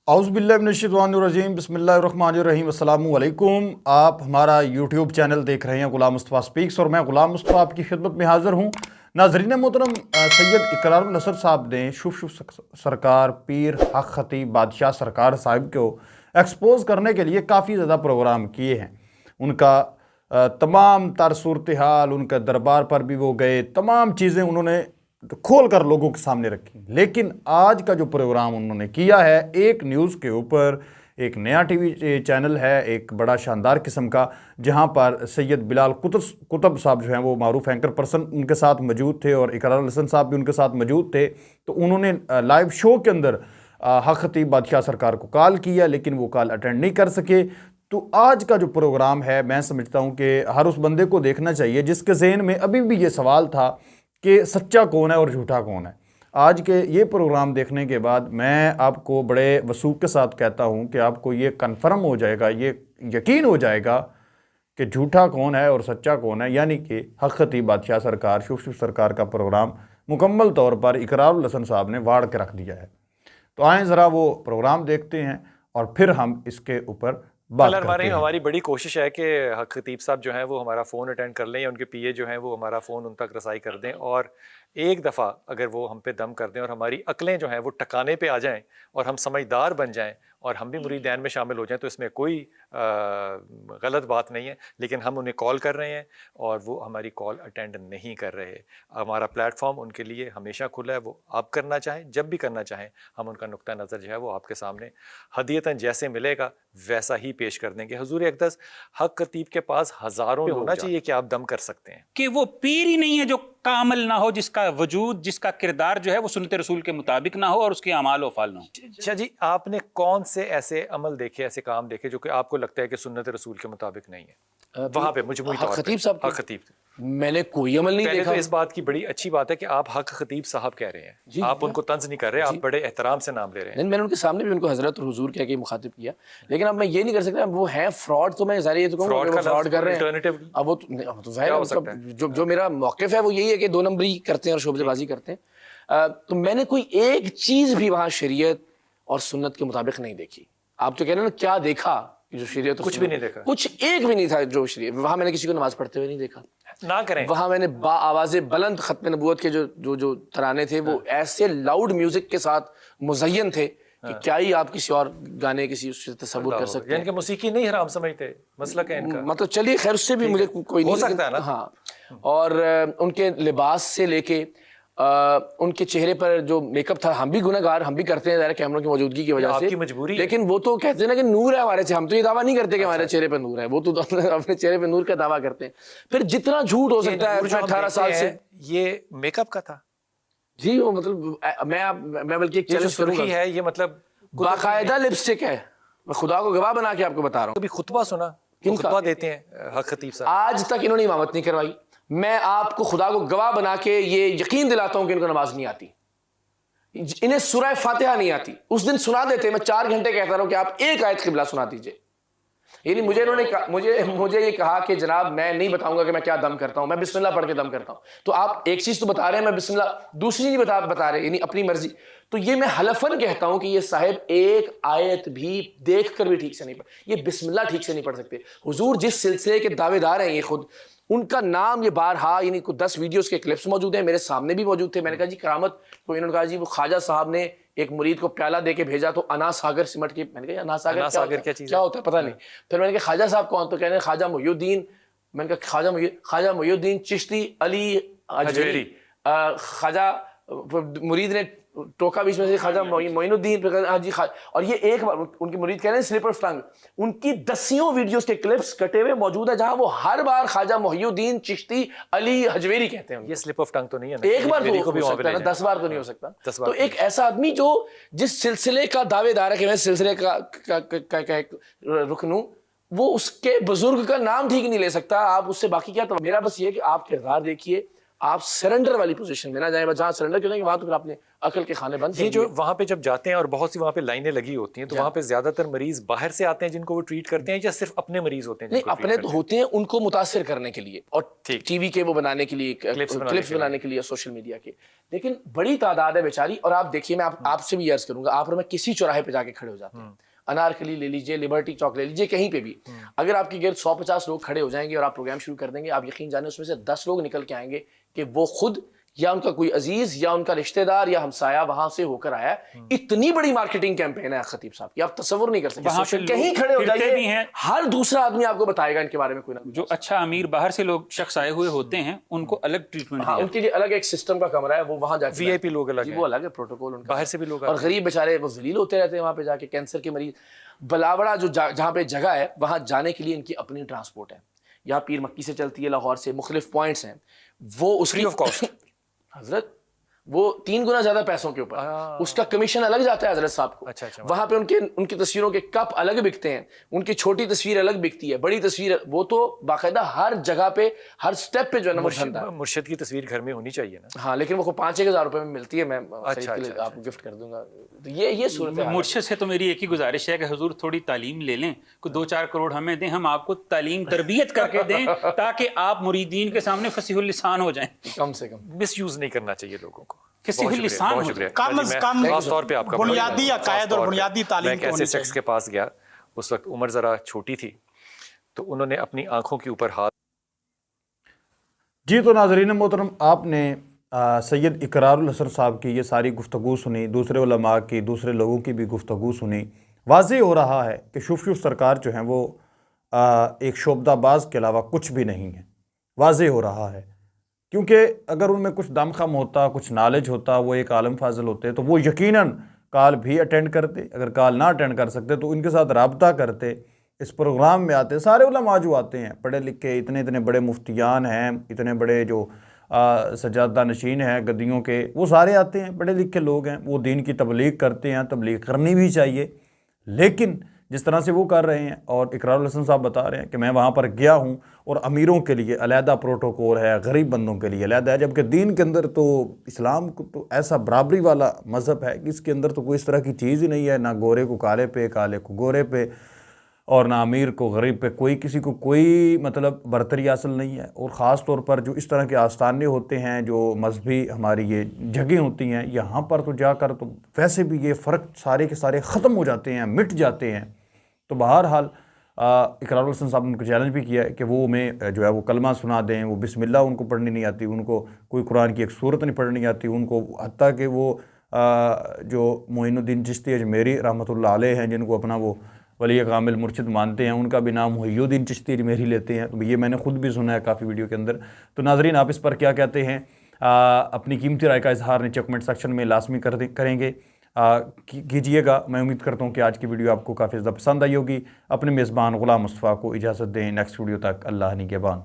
औज़ुबिल्लाहिमिनश्शैतानिर्रजीम बिस्मिल्लाहिर्रहमानिर्रहीम अस्सलामु अलैकुम। आप हमारा यूट्यूब चैनल देख रहे हैं गुलाम मुस्तफ़ा स्पीक्स और मैं गुलाम मुस्तफ़ा आपकी खिदमत में हाज़िर हूँ। नाज़रीन मोहतरम, सैयद इकरारुल हसन साहब ने शुफ शुफ सरकार पीर हक खतीब बादशाह सरकार साहिब को एक्सपोज करने के लिए काफ़ी ज़्यादा प्रोग्राम किए हैं। उनका तमाम तर सूरत हाल, उनका दरबार पर भी वो गए, तमाम चीज़ें उन्होंने खोल कर लोगों के सामने रखी। लेकिन आज का जो प्रोग्राम उन्होंने किया है एक न्यूज़ के ऊपर, एक नया टीवी चैनल है, एक बड़ा शानदार किस्म का, जहां पर सैयद बिलाल कुतुब साहब जो हैं वो मारूफ एंकर पर्सन उनके साथ मौजूद थे और इकरारुल हसन साहब भी उनके साथ मौजूद थे। तो उन्होंने लाइव शो के अंदर हक खतीब बादशाह सरकार को कॉल किया, लेकिन वो कॉल अटेंड नहीं कर सके। तो आज का जो प्रोग्राम है, मैं समझता हूँ कि हर उस बंदे को देखना चाहिए जिसके जहन में अभी भी ये सवाल था कि सच्चा कौन है और झूठा कौन है। आज के ये प्रोग्राम देखने के बाद मैं आपको बड़े वसूख के साथ कहता हूँ कि आपको ये कन्फर्म हो जाएगा, ये यकीन हो जाएगा कि झूठा कौन है और सच्चा कौन है। यानी कि हक खतीब बादशाह सरकार शुभ शुभ सरकार का प्रोग्राम मुकम्मल तौर पर इकरारुल हसन साहब ने वाड़ के रख दिया है। तो आएँ ज़रा वो प्रोग्राम देखते हैं और फिर हम इसके ऊपर बात करते हैं। हमारी बड़ी कोशिश है कि हक खतीब साहब जो हैं वो हमारा फ़ोन अटेंड कर लें या उनके पीए जो हैं वो हमारा फ़ोन उन तक रसाई कर दें, और एक दफ़ा अगर वो हम पे दम कर दें और हमारी अक्लें जो हैं वो टकाने पे आ जाएं और हम समझदार बन जाएं और हम भी मुरीदैन में शामिल हो जाएं, तो इसमें कोई गलत बात नहीं है। लेकिन हम उन्हें कॉल कर रहे हैं और वो हमारी कॉल अटेंड नहीं कर रहे। हमारा प्लेटफॉर्म उनके लिए हमेशा खुला है, वो आप करना चाहें जब भी करना चाहें, हम उनका नुक्ता नज़र जो है वो आपके सामने हदीयतन जैसे मिलेगा वैसा ही पेश कर देंगे। हुजूर अक़दस, हक खतीब के पास हज़ारों होना चाहिए कि आप दम कर सकते हैं कि वो पीर ही नहीं है जो कामल ना हो, जिसका वजूद, जिसका किरदार जो है वो सुन्नत रसूल के मुताबिक ना हो और उसके अमाल व फाल ना हो। अच्छा जी, आपने कौन से ऐसे अमल देखे, ऐसे काम देखे जो कि आपको लगता है कि सुन्नत रसूल के मुताबिक नहीं है? वहां पे मजमूई तौर पे खतीब साहब, हक खतीब, मैंने कोई अमल नहीं देखा। तो इस बात की बड़ी अच्छी बात है कि आप हक खतीब साहब कह रहे हैं, आप उनको तंज नहीं कर रहे, आप बड़े एहतराम से नाम ले रहे हैं। नहीं, मैंने उनके सामने भी उनको हजरत और हुजूर कह के मुखातिब किया, लेकिन अब मैं ये नहीं कर सकता वो है फ्रॉड, तो मैं ज़ाहिर ये तो कहूँगा वो फ्रॉड कर रहे हैं। अब वो तो जो मेरा मौक़िफ़ है वो यही है कि दो नंबरी करते हैं और शोबेबाजी करते हैं। तो मैंने कोई एक चीज़ भी वहाँ शरीयत और सुन्नत के मुताबिक नहीं देखी। आप तो कह रहे हैं ना क्या देखा, जो शरीयत कुछ भी नहीं देखा, कुछ एक भी नहीं था जो शरीयत। वहाँ मैंने किसी को नमाज पढ़ते हुए नहीं देखा। ना करें, वहाँ मैंने आवाज़े बुलंद खत्म नबूवत के जो तराने थे वो ऐसे लाउड म्यूजिक के साथ मुज़य्यन थे कि क्या ही आप किसी और गाने किसी उससे तसव्वुर कर सकते हैं। यानी कि मौसीकी नहीं हराम समझते, मसलक है इनका। मतलब चलिए खैर, उससे भी मुझे कोई नहीं हो सकता है ना। हाँ, और उनके लिबास से लेके उनके चेहरे पर जो मेकअप था, हम भी गुनहगार, हम भी करते हैं ज़रा कैमरों की मौजूदगी की वजह से, आपकी मजबूरी है। लेकिन वो तो कहते हैं ना कि नूर है हमारे से, हम तो ये दावा नहीं करते कि हमारे चेहरे पर नूर है, वो तो अपने चेहरे पर नूर का दावा करते हैं। फिर जितना झूठ हो सकता है 18 साल से ये मेकअप का था जी, वो मतलब मैं बल्कि एक चैलेंज करूंगा है, ये मतलब बाकायदा लिपस्टिक है, मैं खुदा को गवाह बना के आपको बता रहा हूँ। कभी खुतबा सुना, खुतबा देते हैं हक खतीब साहब, आज तक इन्होंने इमामत नहीं करवाई। मैं आपको खुदा को गवाह बना के ये यकीन दिलाता हूं कि इनको नमाज नहीं आती, इन्हें सूरह फातिहा नहीं आती। उस दिन सुना देते, मैं 4 घंटे कहता रहा हूं कि आप एक आयत क़िबला सुना दीजिए। यानी मुझे इन्होंने मुझे ये कहा कि जनाब मैं नहीं बताऊंगा कि मैं क्या दम करता हूं, मैं बिस्मिल्लाह पढ़ के दम करता हूं। तो आप एक चीज तो बता रहे हैं, मैं बिस्मिल्लाह, दूसरी नहीं बता रहे, यानी अपनी मर्जी। तो ये मैं हलफन कहता हूं कि ये साहिब एक आयत भी देख कर भी ठीक से नहीं पढ़, ये बिस्मिल्लाह ठीक से नहीं पढ़ सकते। हुजूर जिस सिलसिले के दावेदार हैं, ये खुद उनका नाम ये बारहा, यानी कुछ 10 वीडियोस के क्लिप्स मौजूद हैं, मेरे सामने भी मौजूद थे। मैंने कहा जी करामत, तो इन्होंने कहा जी वो ख्वाजा साहब ने एक मुरीद को प्याला दे के भेजा तो अना सागर सिमट के। मैंने कहा अना सागर क्या होता है पता नहीं। फिर मैंने कहा ख्वाजा साहब कौन, तो कहने ख्वाजा मुहियुद्दीन। मैंने कहा ख्वाजा मुहियुद्दीन चिश्ती अली अजमेरी। ख्वाजा मुरीद ने टोका बीच में से, ख्वाजा मोइनुद्दीन। हाँ जी, और ये एक बार उनकी मुरीद कह रहे हैं स्लिपर टंग, उनकी दसियों वीडियोस के क्लिप्स कटे हुए मौजूद है जहां वो हर बार ख्वाजा मोहियुद्दीन चिश्ती अली हजवेरी कहते हैं। ये स्लिप ऑफ टंग तो नहीं है ना, एक बार तो हो सकता है ना, 10 बार तो नहीं हो सकता। तो एक ऐसा आदमी जो जिस सिलसिले का दावेदार है कि मैं सिलसिले का रुकन हूं, वो उसके बुजुर्ग का नाम ठीक नहीं ले सकता। आप उससे बाकी क्या, तो मेरा बस ये कि आप किरदार देखिए, आप सरेंडर वाली पोजीशन में ना जाएं, जहाँ सरेंडर करेंगे वहां तो फिर आपने अकल के खाने बंद ये जो वहाँ पे जब जाते हैं और बहुत सी वहाँ पे लाइनें लगी होती हैं, तो वहाँ पे ज्यादातर मरीज बाहर से आते हैं जिनको वो ट्रीट करते हैं, या सिर्फ अपने मरीज होते हैं नहीं, जिनको अपने treat तो करते हैं? होते हैं उनको मुतासिर करने के लिए और ठीक। टीवी के वो बनाने के लिए, क्लिप्स बनाने के लिए, सोशल मीडिया के, लेकिन बड़ी तादाद है बेचारी। और आप देखिए, मैं आपसे भी अर्ज करूंगा, आप और मैं किसी चौराहे पे जाके खड़े हो जाते हैं, अनारकली ले लीजिए, लिबर्टी चौक ले लीजिए, कहीं पे भी अगर आपके गिर्द 150 लोग खड़े हो जाएंगे और आप प्रोग्राम शुरू कर देंगे, आप यकीन जाने उसमें से 10 लोग निकल के आएंगे कि वो खुद या उनका कोई अजीज या उनका रिश्तेदार या हमसाया वहां से होकर आया है। इतनी बड़ी मार्केटिंग कैंपेन है खतीब साहब की, आप तस्वर नहीं कर वहां सकते। पे कहीं लोग खड़े हो फिरते भी जाइए, हैं। हर दूसरा आदमी आपको बताएगा इनके बारे में कोई ना कुछ। जो अच्छा अमीर बाहर से लोग शख्स आए हुए होते हैं उनको अलग ट्रीटमेंट हाँ, उनके लिए अलग एक सिस्टम का कमरा है, वो वहां जाके VIP लोग अलग जी, हैं। वो अलग है प्रोटोकॉल उनका। बाहर से भी लोग और आते हैं। गरीब बेचारे वो जलील होते रहते हैं वहां पे जाके। कैंसर के मरीज बलावड़ा जो जहाँ पे जगह है वहां जाने के लिए इनकी अपनी ट्रांसपोर्ट है। यहाँ पीर मक्की से चलती है, लाहौर से मुख्तलिफ पॉइंट्स हैं, वो उसकी Free of cost। हजरत वो 3 गुना ज्यादा पैसों के ऊपर, उसका कमीशन अलग जाता है हजरत साहब को। अच्छा, वहां पे उनकी तस्वीरों के कप अलग बिकते हैं, उनकी छोटी तस्वीर अलग बिकती है, बड़ी तस्वीर वो तो बाकायदा हर जगह पे हर स्टेप पे जो है ना वो धंधा है। मुर्शिद की तस्वीर घर में होनी चाहिए ना। हाँ, लेकिन वो 5-6 हज़ार रुपए में मिलती है, मैं अच्छा, खरीद के लिए अच्छा, आपको गिफ्ट कर दूंगा। तो ये सूरत है। मुर्शिद से तो मेरी एक ही गुजारिश है कि हुजूर थोड़ी तालीम ले लें, कोई 2-4 करोड़ हमें दें, हम आपको तालीम तरबियत करके दें ताकि आप मुरीदीन के सामने फसीहुल लिसान हो जाएं। कम से कम मिस यूज नहीं करना चाहिए लोगों को। फसीहुल लिसान बहुत हो शुक्रिया। कम जी, अज़ मैं कम खास तौर पे आपका बुनियादी खास अकायद और तौर पे बुनियादी तालीम मैं तो एक ऐसे होनी शख्स के पास गया, उस वक्त उम्र जरा छोटी थी, तो उन्होंने अपनी आंखों के ऊपर हाथ। जी, तो नाज़रीन मोहतरम, आपने सैयद इकरारुल हसन साहब की ये सारी गुफ्तगू सुनी, दूसरे उलमा की, दूसरे लोगों की भी गुफ्तगू सुनी। वाज़ेह हो रहा है कि शुफ सरकार जो हैं वो एक शोबदाबाज के अलावा कुछ भी नहीं है। वाज़ेह हो रहा है, क्योंकि अगर उनमें कुछ दमखम होता, कुछ नॉलेज होता, वो एक आलम फाजिल होते, तो वो यकीनन कॉल भी अटेंड करते। अगर कॉल ना अटेंड कर सकते तो इनके साथ रब्ता करते, इस प्रोग्राम में आते। सारे उलमा जो आते हैं पढ़े लिखे, इतने इतने बड़े मुफ्तियान हैं, इतने बड़े जो सजादा नशीन हैं गद्दियों के, वो सारे आते हैं, पढ़े लिखे लोग हैं, वो दीन की तबलीग करते हैं, तबलीग करनी भी चाहिए। लेकिन जिस तरह से वो कर रहे हैं, और इकरारुल हसन साहब बता रहे हैं कि मैं वहाँ पर गया हूँ और अमीरों के लिए अलहदा प्रोटोकॉल है, गरीब बंदों के लिए अलहदा है, जबकि दीन के अंदर तो इस्लाम को तो ऐसा बराबरी वाला मज़हब है कि इसके अंदर तो कोई इस तरह की चीज़ ही नहीं है, ना गोरे को काले पे, काले को गोरे पे, और ना अमीर को गरीब पे, कोई किसी को कोई मतलब बरतरी हासिल नहीं है। और ख़ास तौर पर जो इस तरह के आस्थाने होते हैं, जो मजहबी हमारी ये जगह होती हैं, यहाँ पर तो जाकर तो वैसे भी ये फ़र्क सारे के सारे ख़त्म हो जाते हैं, मिट जाते हैं। तो बहरहाल इकरारुल हसन साहब ने उनको चैलेंज भी किया है कि वो हमें जो है वो कलमा सुना दें। वो बिस्मिल्लाह उनको पढ़नी नहीं आती, उनको कोई कुरान की एक सूरत नहीं पढ़नी आती, उनको हत्ता कि वो जो मोइनुद्दीन चिश्ती अजमेरी रहमतुल्लाह अलैह हैं, जिनको अपना वो वली कामिल मुर्शिद मानते हैं, उनका भी नाम मुहियुद्दीन चिश्ती अजमेरी लेते हैं। तो ये मैंने खुद भी सुना है काफ़ी वीडियो के अंदर। तो नाजरीन, आप इस पर क्या कहते हैं? अपनी कीमती राय का इजहार नीचे कमेंट सेक्शन में लाजमी करेंगे, कीजिएगा। मैं उम्मीद करता हूँ कि आज की वीडियो आपको काफ़ी ज़्यादा पसंद आई होगी। अपने मेज़बान ग़ुलाम मुस्तफ़ा को इजाज़त दें। नेक्स्ट वीडियो तक अल्लाह निगहबान।